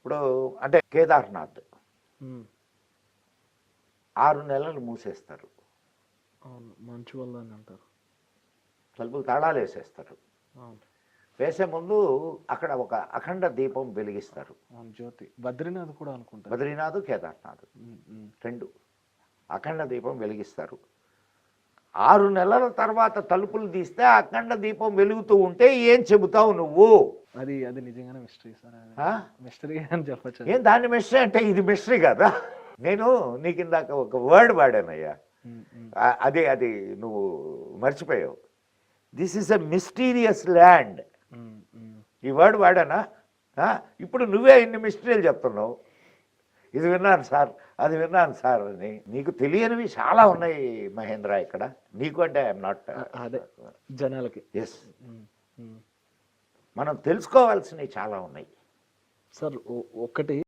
ఇప్పుడు అంటే కేదార్నాథ్ ఉమ్, 6 నెలలు మూసేస్తారు, అవును, మంచు వల్ల అని అంటారు. తలుపులు తాళాలు వేసేస్తారు. అవును, వేసే ముందు అక్కడ ఒక అఖండ దీపం వెలిగిస్తారు. అవును, జ్యోతి బద్రీనాథ్ కూడా అనుకుంటారు. బద్రీనాథ్ కేదార్నాథ్ ఉమ్, ఉమ్, 2 అఖండ దీపం వెలిగిస్తారు. 6 నెలల తర్వాత తలుపులు తీస్తే ఆ అఖండ దీపం వెలుగుతూ ఉంటే ఏం చెబుతావు నువ్వు? అది అది నిజంగానే మిస్టరీ సార్, ఆ? మిస్టరీ అని చెప్పచ్చు. ఏం దాన్ని మిస్టరీ అంటే ఇది మిస్టరీ కదా. నేను నీకు ఇందాక ఒక వర్డ్ వాడానయ్యా, అది నువ్వు మర్చిపోయావు. This is a mysterious land. ఈ వర్డ్ వాడానా? ఇప్పుడు నువ్వే ఇన్ని మిస్టరీలు చెప్తున్నావు. ఇది విన్నాను సార్, అది విన్నాను సార్ అని. నీకు తెలియనివి చాలా ఉన్నాయి మహేంద్ర ఇక్కడ. నీకు అంటే ఐఎమ్ నాట్, అదే జనాలకి. ఎస్, మనం తెలుసుకోవాల్సినవి చాలా ఉన్నాయి సార్. ఒకటి